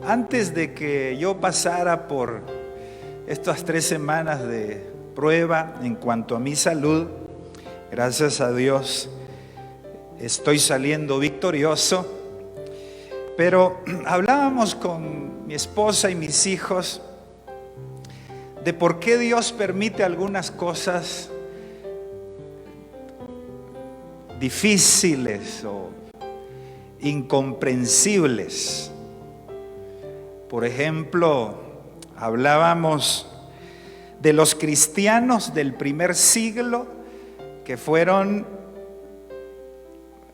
Antes de que yo pasara por estas 3 semanas de prueba en cuanto a mi salud, gracias a Dios estoy saliendo victorioso. Pero hablábamos con mi esposa y mis hijos de por qué Dios permite algunas cosas difíciles o incomprensibles. Por ejemplo, hablábamos de los cristianos del primer siglo que fueron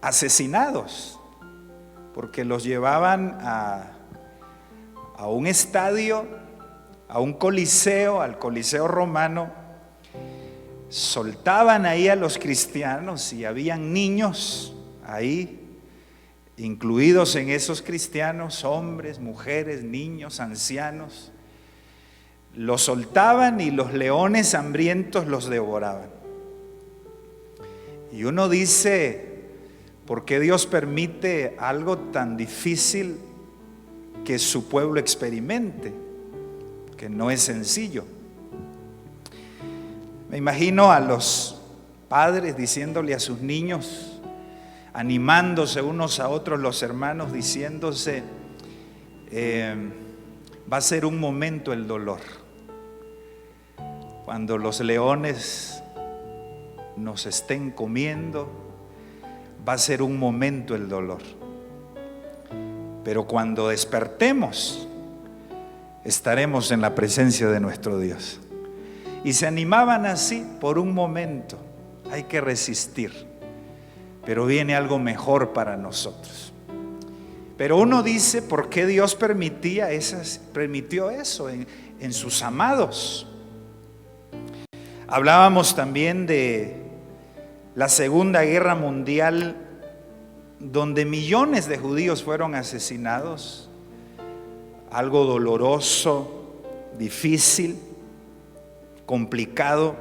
asesinados porque los llevaban a un estadio, a un coliseo, al Coliseo Romano, soltaban ahí a los cristianos y habían niños ahí incluidos en esos cristianos, hombres, mujeres, niños, ancianos. Los soltaban y los leones hambrientos los devoraban. Y uno dice, ¿por qué Dios permite algo tan difícil que su pueblo experimente? Que no es sencillo. Me imagino a los padres diciéndole a sus niños, animándose unos a otros, los hermanos diciéndose, va a ser un momento el dolor. Cuando los leones nos estén comiendo, va a ser un momento el dolor. Pero cuando despertemos, estaremos en la presencia de nuestro Dios. Y se animaban así por un momento. Hay que resistir, pero viene algo mejor para nosotros. Pero uno dice, ¿por qué Dios permitió eso en sus amados? Hablábamos también de la Segunda Guerra Mundial, donde millones de judíos fueron asesinados. Algo doloroso, difícil, complicado,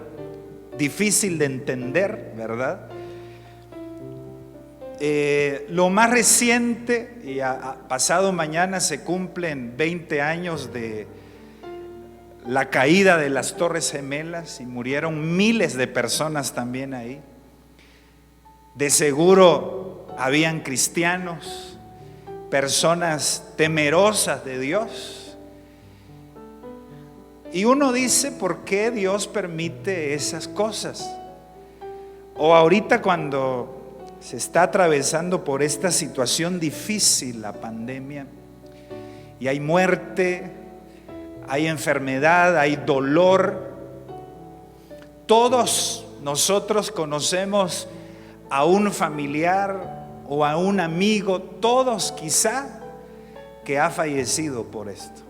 difícil de entender, ¿verdad? Lo más reciente, y pasado mañana se cumplen 20 años de la caída de las Torres Gemelas y murieron miles de personas también ahí. De seguro habían cristianos, personas temerosas de Dios. Y uno dice, ¿por qué Dios permite esas cosas? O ahorita cuando se está atravesando por esta situación difícil, la pandemia, y hay muerte, hay enfermedad, hay dolor. Todos nosotros conocemos a un familiar o a un amigo, todos quizá, que ha fallecido por esto.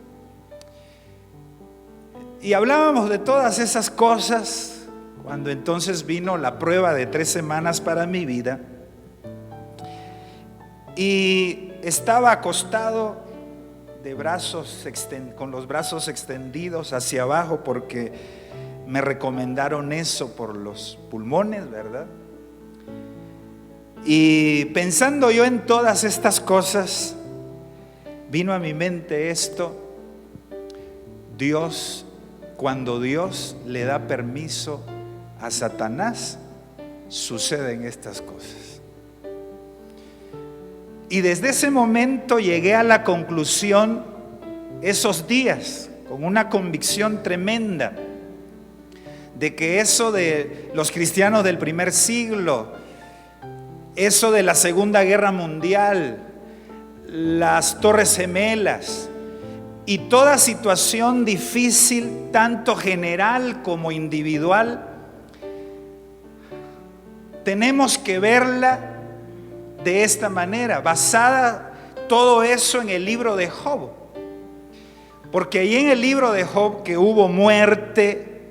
Y hablábamos de todas esas cosas cuando entonces vino la prueba de 3 semanas para mi vida. Y estaba acostado con los brazos extendidos hacia abajo porque me recomendaron eso por los pulmones, ¿verdad? Y pensando yo en todas estas cosas, vino a mi mente esto: cuando Dios le da permiso a Satanás, suceden estas cosas. Y desde ese momento llegué a la conclusión, esos días, con una convicción tremenda, de que eso de los cristianos del primer siglo, eso de la Segunda Guerra Mundial, las Torres Gemelas y toda situación difícil, tanto general como individual, tenemos que verla de esta manera, basada todo eso en el libro de Job. Porque ahí en el libro de Job, que hubo muerte,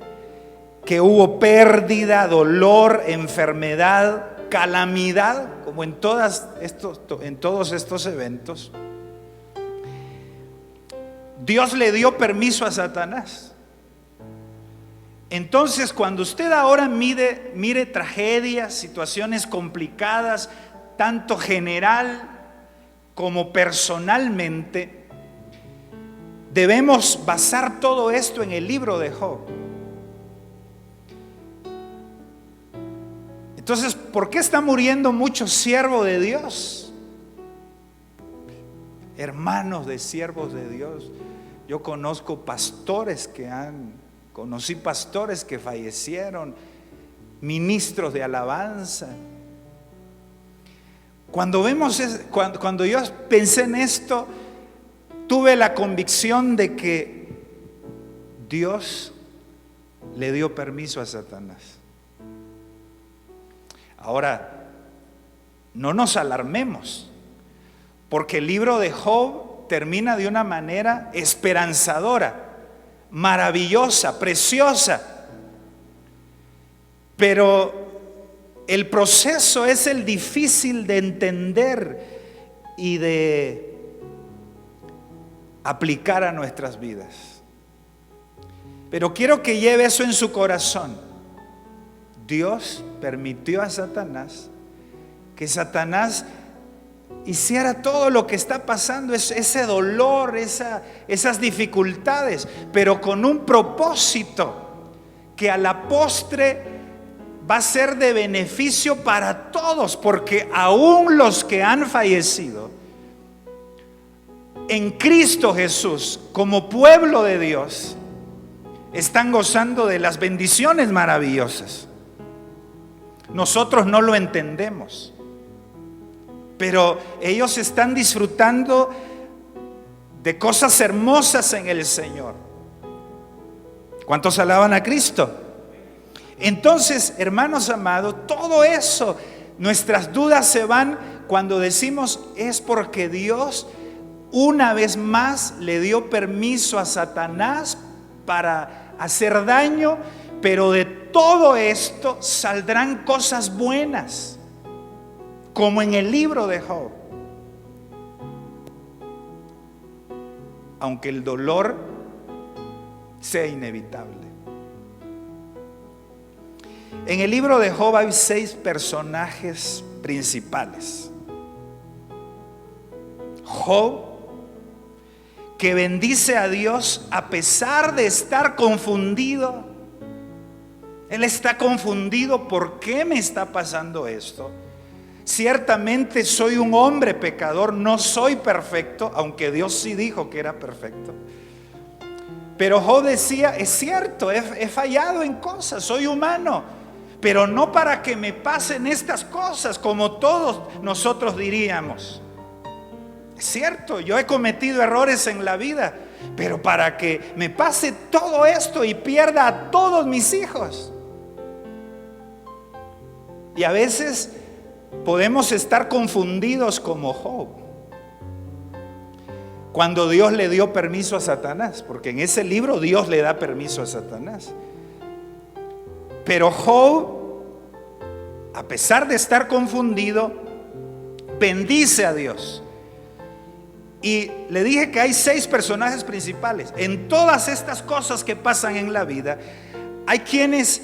que hubo pérdida, dolor, enfermedad, calamidad, como en todos estos eventos, Dios le dio permiso a Satanás. Entonces, cuando usted ahora mire tragedias, situaciones complicadas, tanto general como personalmente, debemos basar todo esto en el libro de Job. Entonces, ¿por qué está muriendo mucho siervo de Dios? Hermanos de siervos de Dios. Yo conocí pastores que fallecieron, ministros de alabanza. Cuando yo pensé en esto, tuve la convicción de que Dios le dio permiso a Satanás. Ahora, no nos alarmemos, porque el libro de Job termina de una manera esperanzadora, maravillosa, preciosa. Pero el proceso es el difícil de entender y de aplicar a nuestras vidas. Pero quiero que lleve eso en su corazón. Dios permitió a Satanás que Satanás hiciera todo lo que está pasando, ese dolor, esas dificultades, pero con un propósito que a la postre va a ser de beneficio para todos, porque aún los que han fallecido en Cristo Jesús como pueblo de Dios están gozando de las bendiciones maravillosas. Nosotros no lo entendemos, pero ellos están disfrutando de cosas hermosas en el Señor. ¿Cuántos alaban a Cristo? Entonces, hermanos amados, todo eso, nuestras dudas se van cuando decimos es porque Dios una vez más le dio permiso a Satanás para hacer daño, pero de todo esto saldrán cosas buenas, como en el libro de Job. Aunque el dolor sea inevitable. En el libro de Job hay 6 personajes principales. Job, que bendice a Dios a pesar de estar confundido. Él está confundido. ¿Por qué me está pasando esto? Ciertamente soy un hombre pecador, no soy perfecto, aunque Dios sí dijo que era perfecto. Pero Job decía, es cierto, he fallado en cosas, soy humano, pero no para que me pasen estas cosas como todos nosotros diríamos. Es cierto, yo he cometido errores en la vida, pero para que me pase todo esto y pierda a todos mis hijos. Y a veces podemos estar confundidos como Job, cuando Dios le dio permiso a Satanás, porque en ese libro Dios le da permiso a Satanás. Pero Job, a pesar de estar confundido, bendice a Dios. Y le dije que hay 6 personajes principales. En todas estas cosas que pasan en la vida, hay quienes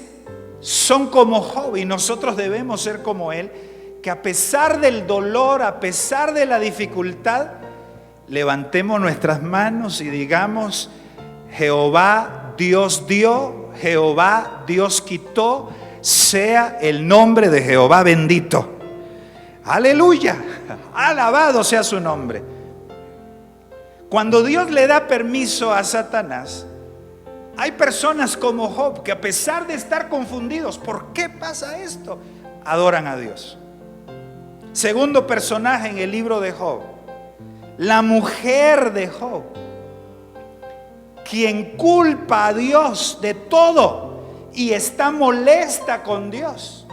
son como Job, y nosotros debemos ser como él, que a pesar del dolor, a pesar de la dificultad, levantemos nuestras manos y digamos: Jehová Dios dio, Jehová Dios quitó, sea el nombre de Jehová bendito. Aleluya, alabado sea su nombre. Cuando Dios le da permiso a Satanás, hay personas como Job que, a pesar de estar confundidos, ¿por qué pasa esto?, adoran a Dios. Segundo personaje en el libro de Job, la mujer de Job, quien culpa a Dios de todo y está molesta con Dios,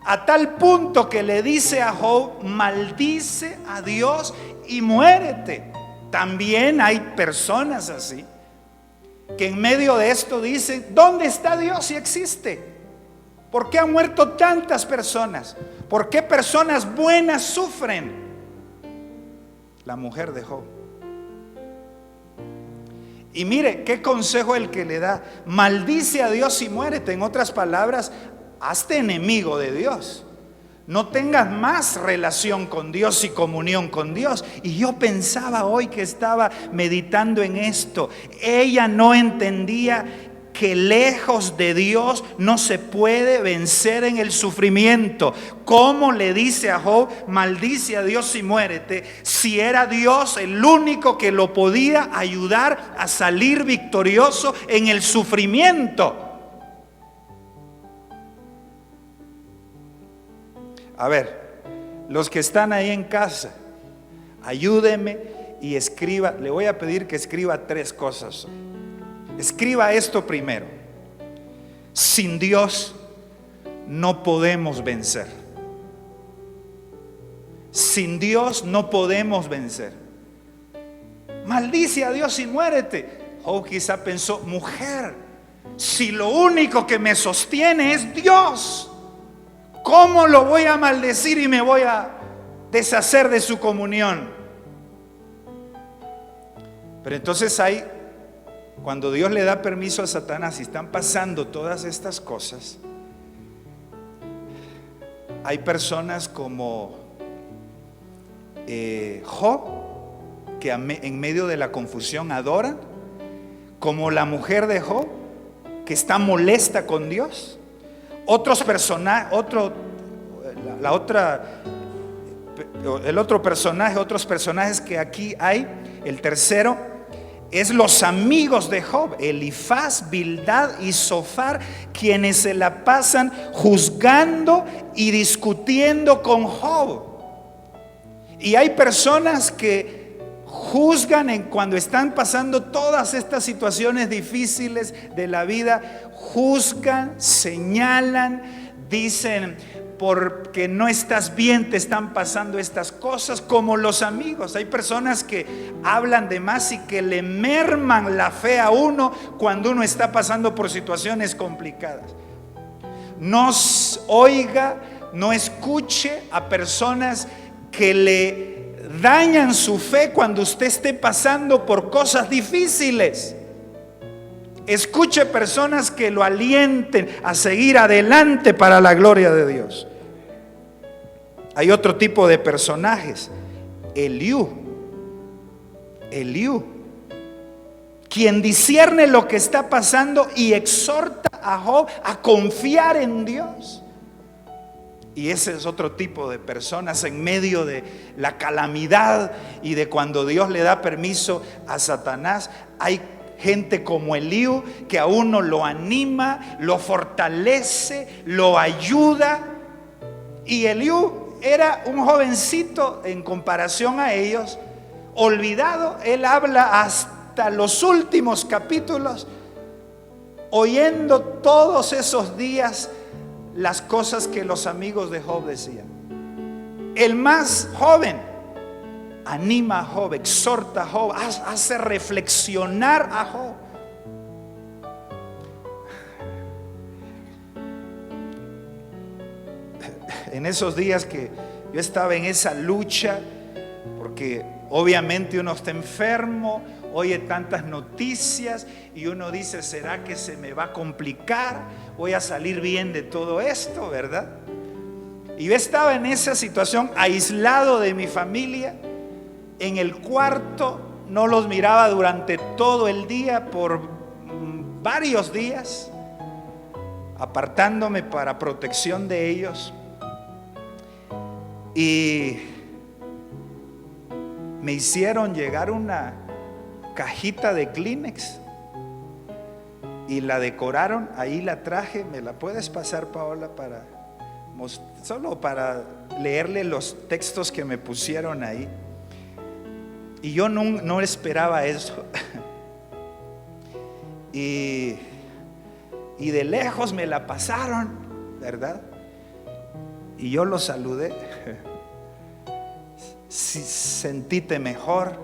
a tal punto que le dice a Job: maldice a Dios y muérete. También hay personas así, que en medio de esto dicen: ¿dónde está Dios si existe? ¿Por qué han muerto tantas personas? ¿Por qué personas buenas sufren? La mujer de Job. Y mire qué consejo el que le da: maldice a Dios y muérete. En otras palabras, hazte enemigo de Dios. no tengas más relación con Dios y comunión con Dios. Y yo pensaba hoy que estaba meditando en esto, ella no entendía que lejos de Dios no se puede vencer en el sufrimiento. ¿Cómo le dice a Job, maldice a Dios y muérete? Si era Dios el único que lo podía ayudar a salir victorioso en el sufrimiento. A ver, los que están ahí en casa, ayúdeme y escriba. Le voy a pedir que escriba 3 cosas. Escriba esto primero: sin Dios no podemos vencer. Sin Dios no podemos vencer. Maldice a Dios y muérete. Job quizá pensó, mujer, si lo único que me sostiene es Dios, ¿cómo lo voy a maldecir y me voy a deshacer de su comunión? Pero entonces cuando Dios le da permiso a Satanás y están pasando todas estas cosas, hay personas como Job, que en medio de la confusión adoran, como la mujer de Job, que está molesta con Dios. Otros personajes, otros personajes que aquí hay, el tercero es los amigos de Job, Elifaz, Bildad y Zofar, quienes se la pasan juzgando y discutiendo con Job. Y hay personas que juzgan cuando están pasando todas estas situaciones difíciles de la vida, juzgan, señalan, dicen, porque no estás bien te están pasando estas cosas, como los amigos. Hay personas que hablan de más y que le merman la fe a uno cuando uno está pasando por situaciones complicadas. No oiga, no escuche a personas que le dañan su fe cuando usted esté pasando por cosas difíciles. Escuche personas que lo alienten a seguir adelante para la gloria de Dios. Hay otro tipo de personajes, Eliú, quien discierne lo que está pasando y exhorta a Job a confiar en Dios. Y ese es otro tipo de personas en medio de la calamidad y de cuando Dios le da permiso a Satanás. Hay gente como Eliú que a uno lo anima, lo fortalece, lo ayuda. Y Eliú era un jovencito en comparación a ellos, olvidado. Él habla hasta los últimos capítulos, oyendo todos esos días las cosas que los amigos de Job decían. El más joven anima a Job, exhorta a Job, hace reflexionar a Job. En esos días que yo estaba en esa lucha, porque obviamente uno está enfermo, oye tantas noticias y uno dice, ¿será que se me va a complicar? ¿Voy a salir bien de todo esto, verdad? Y yo estaba en esa situación, aislado de mi familia, en el cuarto, no los miraba durante todo el día, por varios días, apartándome para protección de ellos. Y me hicieron llegar una cajita de Kleenex y la decoraron. Ahí la traje. ¿Me la puedes pasar, Paola, solo para leerle los textos que me pusieron ahí? Y yo no esperaba eso. Y de lejos me la pasaron, ¿verdad? Y yo los saludé. Sentíte mejor.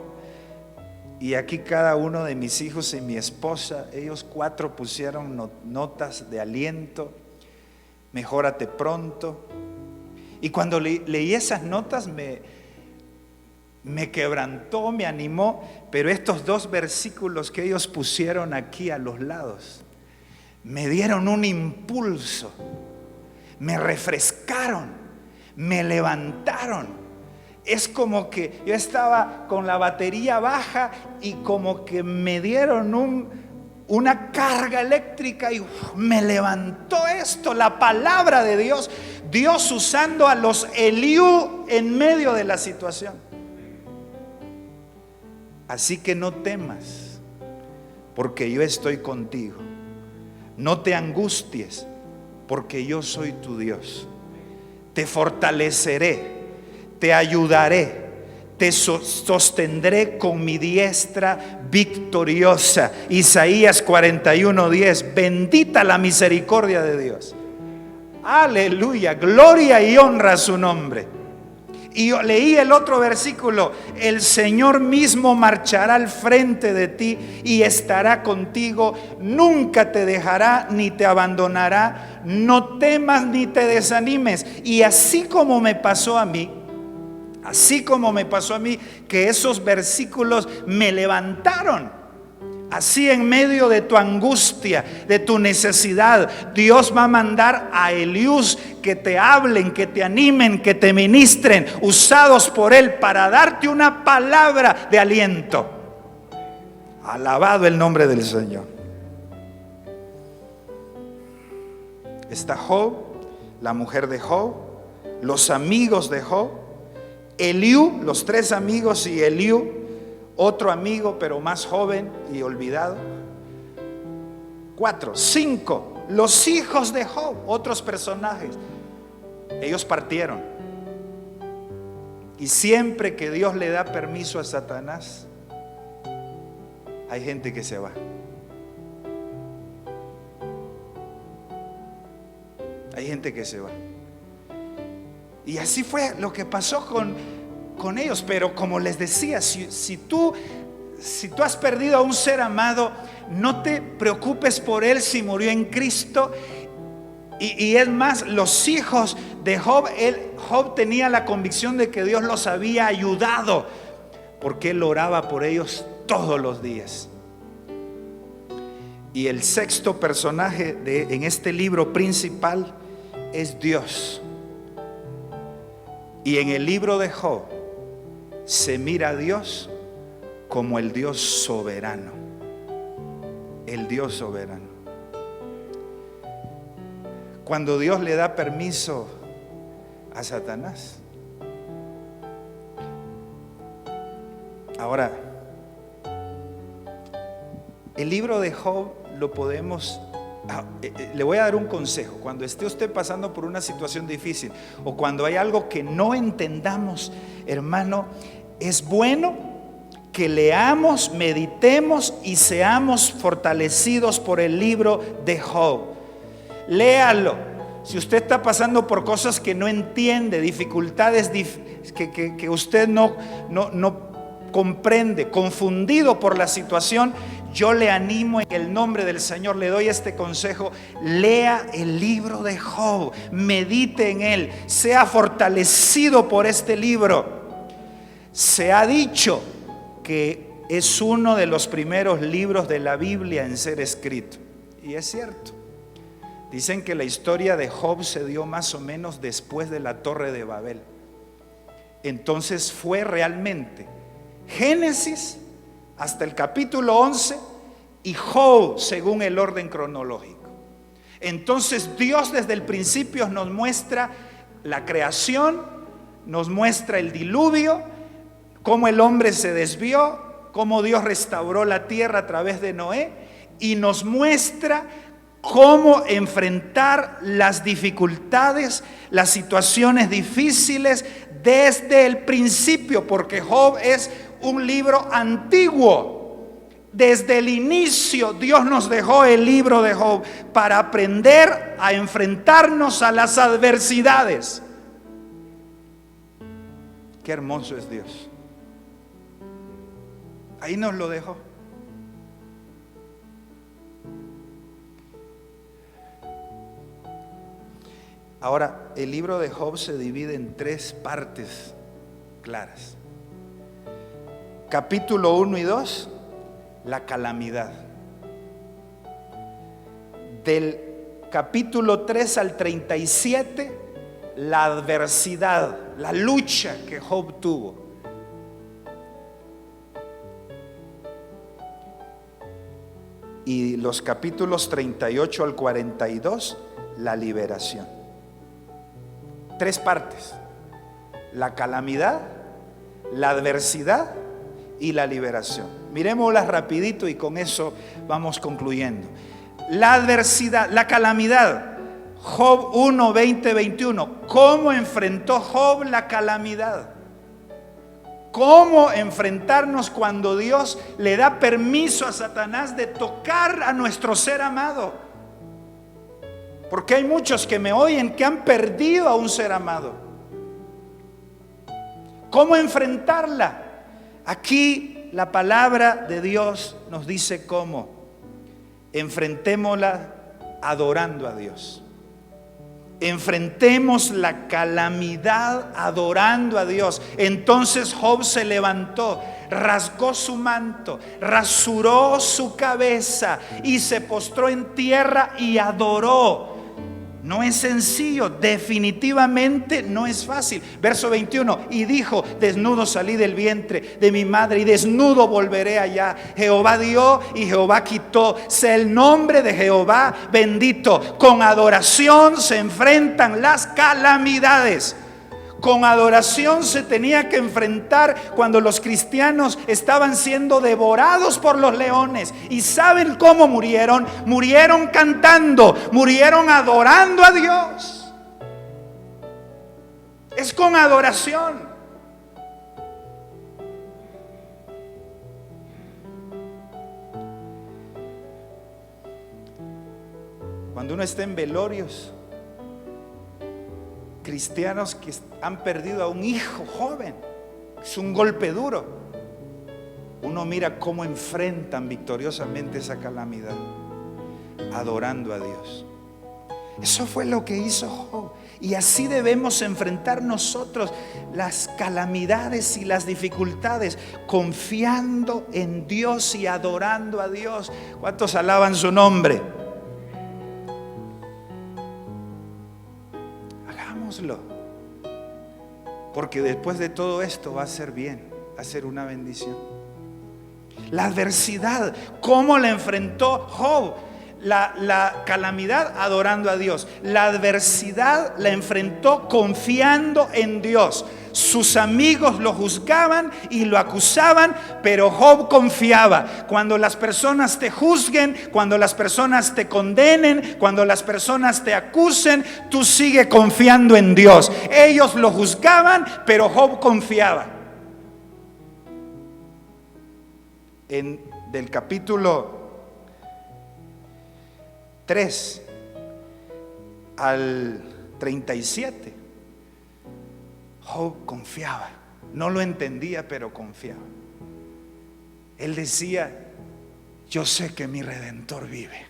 Y aquí cada uno de mis hijos y mi esposa, ellos 4 pusieron notas de aliento. Mejórate pronto. Y cuando leí esas notas me quebrantó, me animó. Pero estos 2 versículos que ellos pusieron aquí a los lados me dieron un impulso, me refrescaron, Me levantaron. Es como que yo estaba con la batería baja y como que me dieron una carga eléctrica y me levantó esto, la palabra de Dios. Dios usando a los Eliú en medio de la situación. Así que no temas, porque yo estoy contigo. No te angusties, porque yo soy tu Dios. Te fortaleceré, te ayudaré, te sostendré con mi diestra victoriosa. Isaías 41:10. Bendita la misericordia de Dios. Aleluya, gloria y honra a su nombre. Y yo leí el otro versículo: el Señor mismo marchará al frente de ti y estará contigo, nunca te dejará ni te abandonará, no temas ni te desanimes. Y así como me pasó a mí, que esos versículos me levantaron. Así en medio de tu angustia, de tu necesidad, Dios va a mandar a Eliús que te hablen, que te animen, que te ministren, usados por Él para darte una palabra de aliento. Alabado el nombre del Señor. Está Job, la mujer de Job, los amigos de Job, Eliú, los 3 amigos, y Eliú, otro amigo pero más joven y olvidado. 4, 5, los hijos de Job, otros personajes. Ellos partieron. Y siempre que Dios le da permiso a Satanás, hay gente que se va. Hay gente que se va. Y así fue lo que pasó con ellos. Pero como les decía, si tú has perdido a un ser amado, no te preocupes por él si murió en Cristo. Y es más, los hijos de Job, Job tenía la convicción de que Dios los había ayudado, porque él oraba por ellos todos los días. Y el 6º personaje en este libro principal es Dios. Y en el libro de Job se mira a Dios como el Dios soberano. El Dios soberano. Cuando Dios le da permiso a Satanás. Ahora, el libro de Job lo podemos... Le voy a dar un consejo. Cuando esté usted pasando por una situación difícil o cuando hay algo que no entendamos, hermano, es bueno que leamos, meditemos y seamos fortalecidos por el libro de Job. Léalo. Si usted está pasando por cosas que no entiende, dificultades que usted no comprende, confundido por la situación, yo le animo en el nombre del Señor, le doy este consejo: lea el libro de Job, medite en él, sea fortalecido por este libro. Se ha dicho que es uno de los primeros libros de la Biblia en ser escrito, y es cierto. Dicen que la historia de Job se dio más o menos después de la Torre de Babel. Entonces fue realmente Génesis hasta el capítulo 11 y Job según el orden cronológico. Entonces Dios desde el principio nos muestra la creación, nos muestra el diluvio, cómo el hombre se desvió, cómo Dios restauró la tierra a través de Noé, y nos muestra cómo enfrentar las dificultades, las situaciones difíciles desde el principio, porque Job es un libro antiguo. Desde el inicio Dios nos dejó el libro de Job para aprender a enfrentarnos a las adversidades. Qué hermoso es Dios. Ahí nos lo dejó. Ahora, el libro de Job se divide en 3 partes claras. Capítulo 1 y 2, la calamidad. Del capítulo 3 al 37, la adversidad, la lucha que Job tuvo. Y los capítulos 38 al 42, la liberación. 3 partes: la calamidad, la adversidad y la liberación. Miremoslas rapidito y con eso vamos concluyendo. La adversidad, la calamidad. Job 1, 20, 21. ¿Cómo enfrentó Job la calamidad? ¿Cómo enfrentarnos cuando Dios le da permiso a Satanás de tocar a nuestro ser amado? Porque hay muchos que me oyen que han perdido a un ser amado. ¿Cómo enfrentarla? Aquí la palabra de Dios nos dice cómo. Enfrentémosla adorando a Dios. Enfrentemos la calamidad adorando a Dios. Entonces Job se levantó, rasgó su manto, rasuró su cabeza y se postró en tierra y adoró. No es sencillo, definitivamente no es fácil. Verso 21, y dijo: desnudo salí del vientre de mi madre y desnudo volveré allá. Jehová dio y Jehová quitó, sea el nombre de Jehová bendito. Con adoración se enfrentan las calamidades. Con adoración se tenía que enfrentar cuando los cristianos estaban siendo devorados por los leones. ¿Y saben cómo murieron? Murieron cantando, murieron adorando a Dios. Es con adoración. Cuando uno está en velorios, cristianos que han perdido a un hijo joven, es un golpe duro. Uno mira cómo enfrentan victoriosamente esa calamidad, adorando a Dios. Eso fue lo que hizo Job. Y así debemos enfrentar nosotros las calamidades y las dificultades, confiando en Dios y adorando a Dios. ¿Cuántos alaban su nombre? Porque después de todo esto va a ser bien, va a ser una bendición. La adversidad, ¿cómo la enfrentó Job? La calamidad adorando a Dios. La adversidad la enfrentó confiando en Dios. Sus amigos lo juzgaban y lo acusaban, pero Job confiaba. Cuando las personas te juzguen, cuando las personas te condenen, cuando las personas te acusen, tú sigue confiando en Dios. Ellos lo juzgaban, pero Job confiaba. Del capítulo 3 al 37, Job confiaba. No lo entendía, pero confiaba. Él decía: yo sé que mi Redentor vive.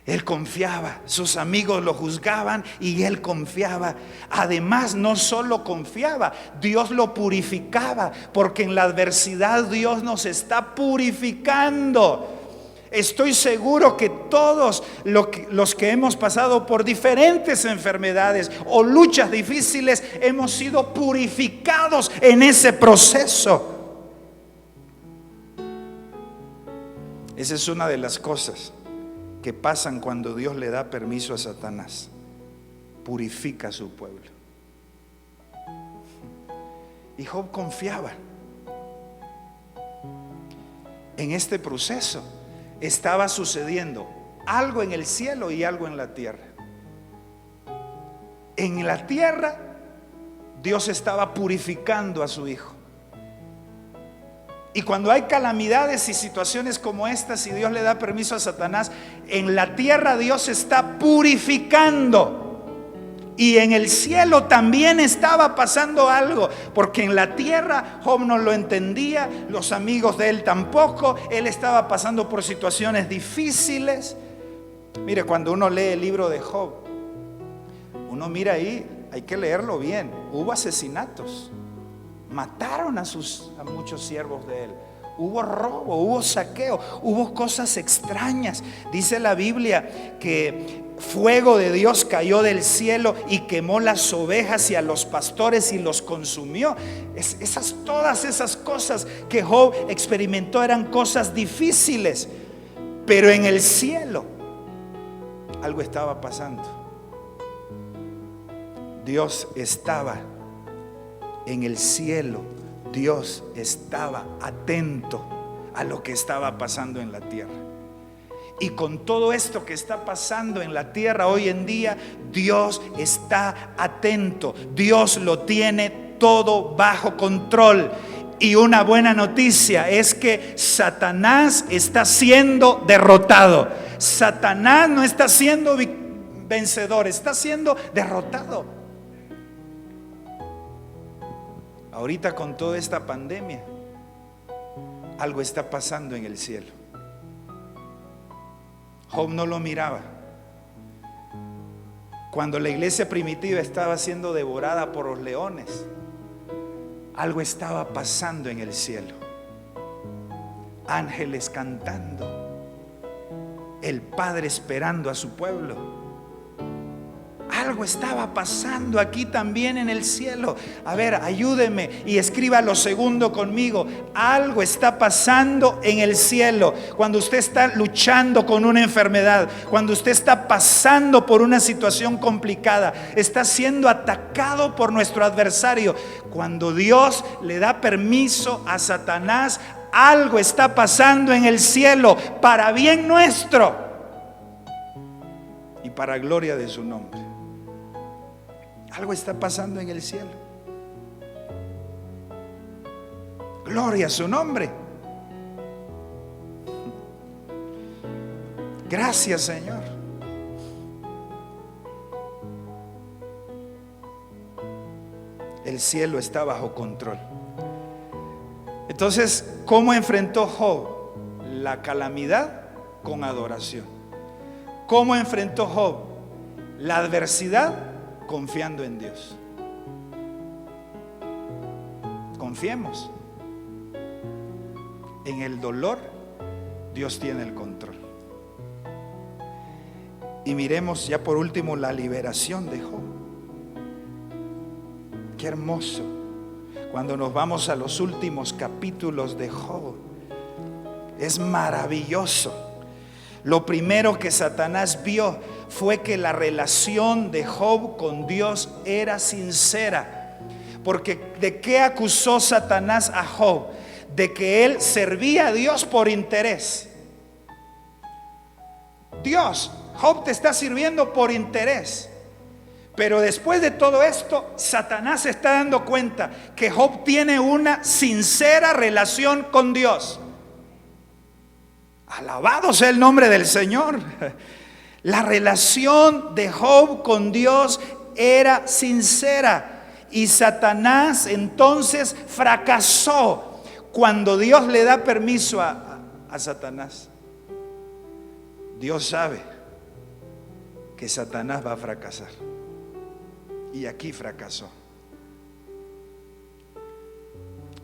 Él confiaba. Sus amigos lo juzgaban y él confiaba. Además, no solo confiaba, Dios lo purificaba, porque en la adversidad Dios nos está purificando. Estoy seguro que todos los que hemos pasado por diferentes enfermedades o luchas difíciles hemos sido purificados en ese proceso. Esa es una de las cosas que pasan cuando Dios le da permiso a Satanás. Purifica a su pueblo. Y Job confiaba. En este proceso estaba sucediendo algo en el cielo y algo en la tierra. En la tierra, Dios estaba purificando a su hijo. Y cuando hay calamidades y situaciones como estas, y Dios le da permiso a Satanás, en la tierra Dios está purificando. Y en el cielo también estaba pasando algo, porque en la tierra Job no lo entendía, los amigos de él tampoco. Él estaba pasando por situaciones difíciles. Mire, cuando uno lee el libro de Job, uno mira ahí, hay que leerlo bien. Hubo asesinatos, mataron a muchos siervos de él. hubo robo, hubo saqueo, hubo cosas extrañas. Dice la Biblia que fuego de Dios cayó del cielo y quemó las ovejas y a los pastores y los consumió. Todas esas cosas que Job experimentó eran cosas difíciles, pero en el cielo algo estaba pasando. Dios estaba en el cielo. Dios estaba atento a lo que estaba pasando en la tierra. Y con todo esto que está pasando en la tierra hoy en día, Dios está atento. Dios lo tiene todo bajo control. Y una buena noticia es que Satanás está siendo derrotado. Satanás no está siendo vencedor, está siendo derrotado. Ahorita con toda esta pandemia, algo está pasando en el cielo. Job no lo miraba. Cuando la iglesia primitiva estaba siendo devorada por los leones, algo estaba pasando en el cielo. Ángeles cantando, el Padre esperando a su pueblo. Algo estaba pasando aquí también en el cielo. A ver, ayúdeme y escriba lo segundo conmigo. Algo está pasando en el cielo. Cuando usted está luchando con una enfermedad, cuando usted está pasando por una situación complicada, está siendo atacado por nuestro adversario, cuando Dios le da permiso a Satanás, algo está pasando en el cielo para bien nuestro y para gloria de su nombre. Algo está pasando en el cielo. Gloria a su nombre. Gracias, Señor. El cielo está bajo control. Entonces, ¿cómo enfrentó Job la calamidad? Con adoración. ¿Cómo enfrentó Job la adversidad? Confiando en Dios. Confiemos. En el dolor, Dios tiene el control. Y miremos ya por último la liberación de Job. Qué hermoso. Cuando nos vamos a los últimos capítulos de Job, es maravilloso. Lo primero que Satanás vio fue que la relación de Job con Dios era sincera. Porque ¿de qué acusó Satanás a Job? De que él servía a Dios por interés. Dios, Job te está sirviendo por interés. Pero después de todo esto, Satanás se está dando cuenta que Job tiene una sincera relación con Dios. Alabado sea el nombre del Señor. La relación de Job con Dios era sincera. Y Satanás entonces fracasó cuando Dios le da permiso a Satanás. Dios sabe que Satanás va a fracasar. Y aquí fracasó.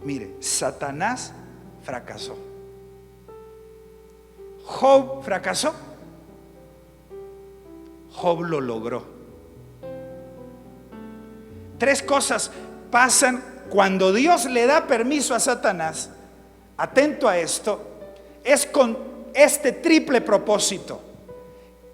Mire, Satanás fracasó. Job fracasó. Job lo logró. Tres cosas pasan cuando Dios le da permiso a Satanás. Atento a esto. Es con este triple propósito.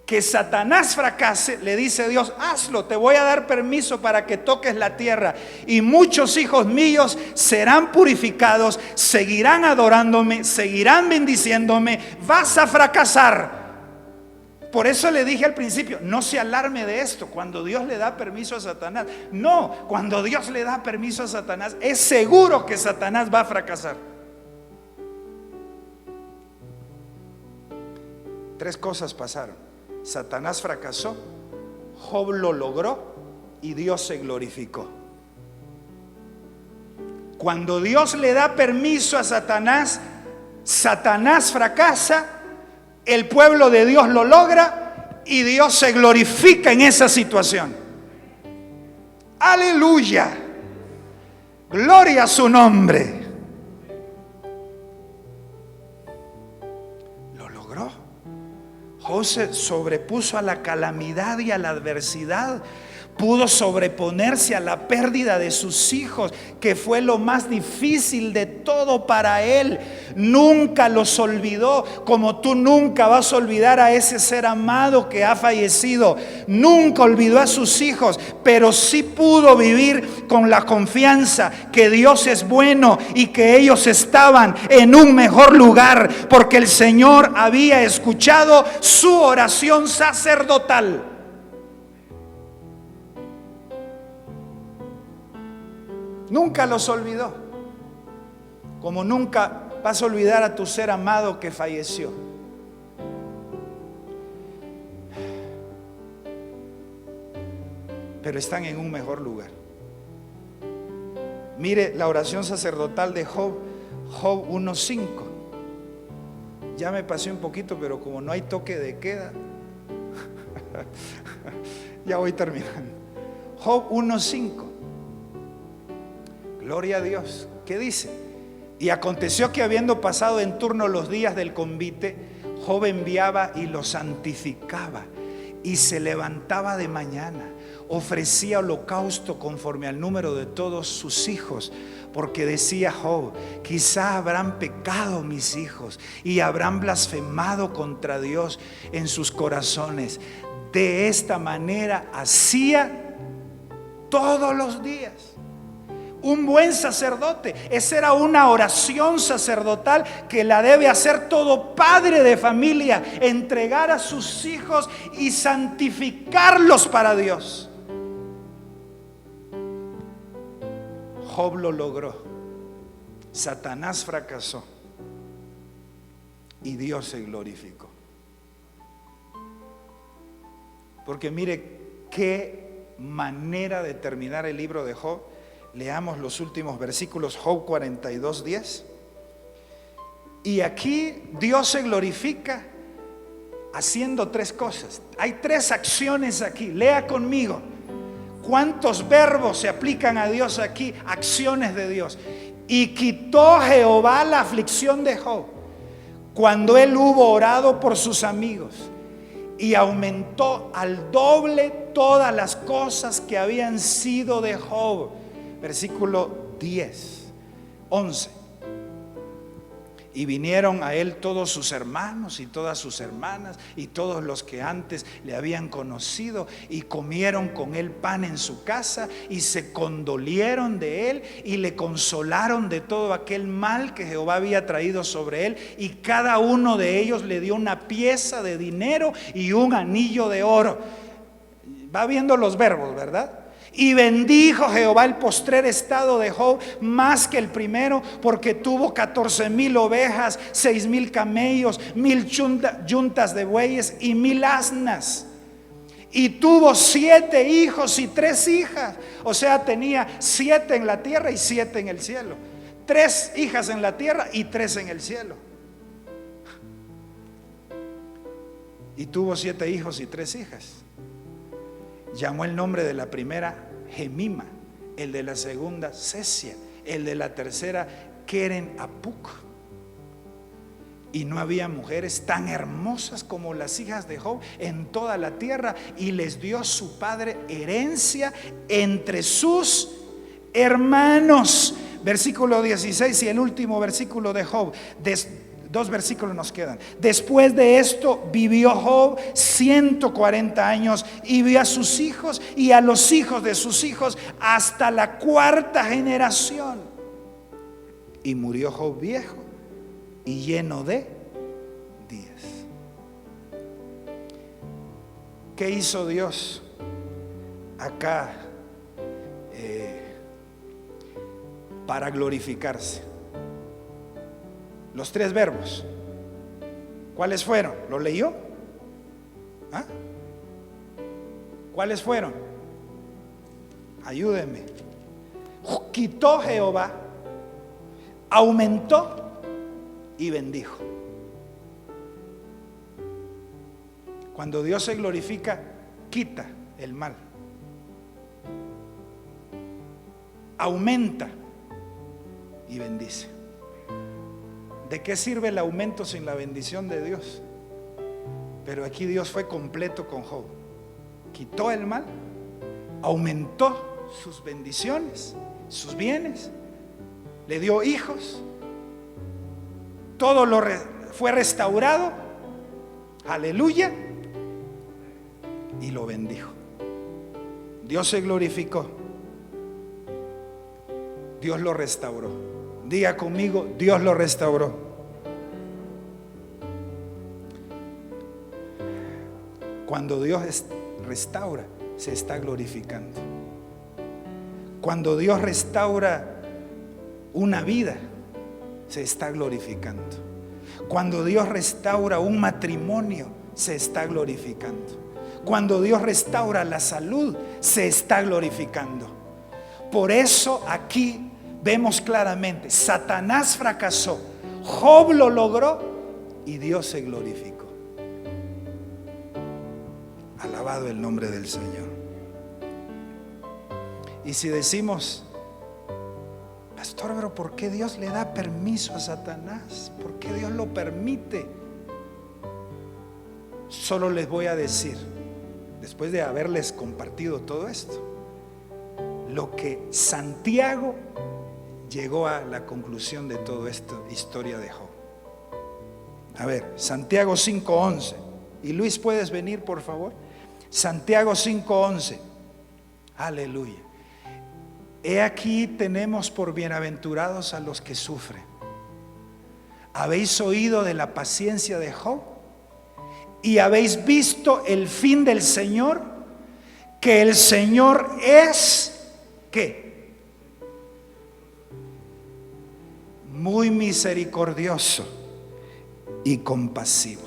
Que Satanás fracase, le dice Dios: hazlo, te voy a dar permiso para que toques la tierra. Y muchos hijos míos serán purificados, seguirán adorándome, seguirán bendiciéndome. Vas a fracasar. Por eso le dije al principio, no se alarme de esto cuando Dios le da permiso a Satanás. No, cuando Dios le da permiso a Satanás, es seguro que Satanás va a fracasar. Tres cosas pasaron. Satanás fracasó, Job lo logró y Dios se glorificó. Cuando Dios le da permiso a Satanás, Satanás fracasa, el pueblo de Dios lo logra y Dios se glorifica en esa situación. Aleluya, gloria a su nombre. logró. Job se sobrepuso a la calamidad y a la adversidad. Pudo sobreponerse a la pérdida de sus hijos, que fue lo más difícil de todo para él. Nunca los olvidó, como tú nunca vas a olvidar a ese ser amado que ha fallecido. Nunca olvidó a sus hijos, pero sí pudo vivir con la confianza que Dios es bueno y que ellos estaban en un mejor lugar, porque el Señor había escuchado su oración sacerdotal. Nunca los olvidó, como nunca vas a olvidar a tu ser amado que falleció. Pero están en un mejor lugar. Mire la oración sacerdotal de Job, Job 1:5. Ya me pasé un poquito, pero como no hay toque de queda, ya voy terminando. Job 1:5. Gloria a Dios. ¿Qué dice? Y aconteció que habiendo pasado en turno los días del convite, Job enviaba y los santificaba, y se levantaba de mañana, ofrecía holocausto conforme al número de todos sus hijos, porque decía Job: quizá habrán pecado mis hijos y habrán blasfemado contra Dios en sus corazones. De esta manera hacía todos los días. Un buen sacerdote, esa era una oración sacerdotal que la debe hacer todo padre de familia: entregar a sus hijos y santificarlos para Dios. Job lo logró. Satanás fracasó y Dios se glorificó. Porque mire qué manera de terminar el libro de Job. Leamos los últimos versículos, Job 42:10. Y aquí Dios se glorifica haciendo tres cosas. Hay tres acciones aquí. Lea conmigo. ¿Cuántos verbos se aplican a Dios aquí? Acciones de Dios. Y quitó Jehová la aflicción de Job cuando él hubo orado por sus amigos, y aumentó al doble todas las cosas que habían sido de Job. Versículo 11. Y vinieron a él todos sus hermanos y todas sus hermanas y todos los que antes le habían conocido, y comieron con él pan en su casa, y se condolieron de él y le consolaron de todo aquel mal que Jehová había traído sobre él, y cada uno de ellos le dio una pieza de dinero y un anillo de oro. Va viendo los verbos, ¿verdad? Y bendijo Jehová el postrer estado de Job más que el primero, porque tuvo 14,000 ovejas, 6,000 camellos, 1,000 yuntas de bueyes y 1,000 asnas. Y tuvo 7 hijos y 3 hijas. O sea, tenía 7 en la tierra y 7 en el cielo. 3 hijas en la tierra y 3 en el cielo. Y tuvo 7 hijos y 3 hijas. Llamó el nombre de la primera Gemima, el de la segunda Sesia, el de la tercera Keren Apuk. Y no había mujeres tan hermosas como las hijas de Job en toda la tierra, y les dio su padre herencia entre sus hermanos. Versículo 16 y el último versículo de Job. 2 versículos nos quedan. Después de esto vivió Job 140 años y vio a sus hijos y a los hijos de sus hijos hasta la 4ª generación. Y murió Job viejo y lleno de días. ¿Qué hizo Dios acá para glorificarse? Los 3 verbos, ¿cuáles fueron? ¿Lo leyó? ¿Ah? ¿Cuáles fueron? Ayúdenme. Quitó Jehová, aumentó y bendijo. Cuando Dios se glorifica, quita el mal, aumenta y bendice. ¿De qué sirve el aumento sin la bendición de Dios? Pero aquí Dios fue completo con Job. Quitó el mal, aumentó sus bendiciones, sus bienes, le dio hijos, todo fue restaurado, aleluya, y lo bendijo. Dios se glorificó, Dios lo restauró. Diga conmigo, Dios lo restauró. Cuando Dios restaura, se está glorificando. Cuando Dios restaura una vida, se está glorificando. Cuando Dios restaura un matrimonio, se está glorificando. Cuando Dios restaura la salud, se está glorificando. Por eso aquí vemos claramente, Satanás fracasó, Job lo logró y Dios se glorificó. Alabado el nombre del Señor. Y si decimos, pastor, pero ¿por qué Dios le da permiso a Satanás? ¿Por qué Dios lo permite? Solo les voy a decir, después de haberles compartido todo esto, lo que Santiago llegó a la conclusión de toda esta historia de Job. A ver, Santiago 5:11. Y Luis, ¿puedes venir por favor? Santiago 5:11. Aleluya. He aquí tenemos por bienaventurados a los que sufren. ¿Habéis oído de la paciencia de Job? ¿Y habéis visto el fin del Señor? Que el Señor es, ¿qué? Muy misericordioso y compasivo.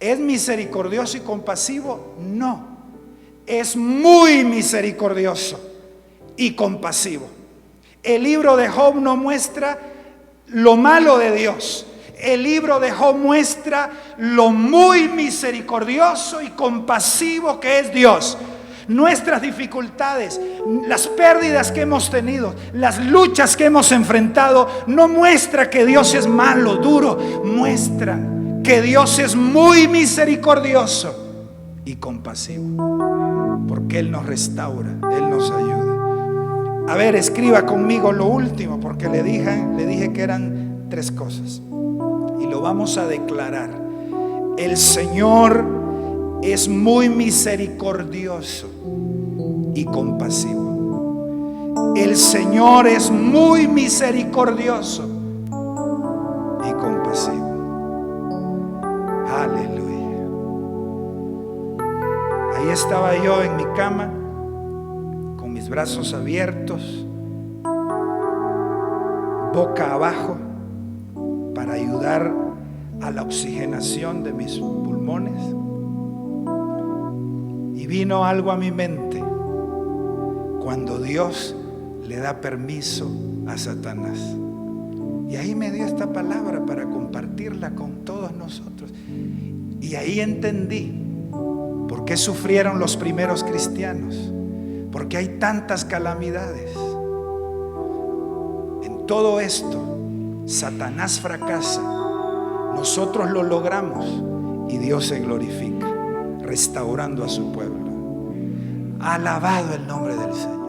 ¿Es misericordioso y compasivo? No. Es muy misericordioso y compasivo. El libro de Job no muestra lo malo de Dios. El libro de Job muestra lo muy misericordioso y compasivo que es Dios. Nuestras dificultades, las pérdidas que hemos tenido, las luchas que hemos enfrentado, no muestra que Dios es malo, duro. Muestra que Dios es muy misericordioso y compasivo, porque Él nos restaura, Él nos ayuda. A ver, escriba conmigo lo último, porque le dije que eran 3 cosas y lo vamos a declarar. El Señor es muy misericordioso y compasivo. El Señor es muy misericordioso y compasivo. Aleluya. Ahí estaba yo en mi cama, con mis brazos abiertos, boca abajo, para ayudar a la oxigenación de mis pulmones. Y vino algo a mi mente cuando Dios le da permiso a Satanás. Y ahí me dio esta palabra para compartirla con todos nosotros. Y ahí entendí por qué sufrieron los primeros cristianos, porque hay tantas calamidades. En todo esto, Satanás fracasa, nosotros lo logramos y Dios se glorifica, restaurando a su pueblo. Alabado el nombre del Señor.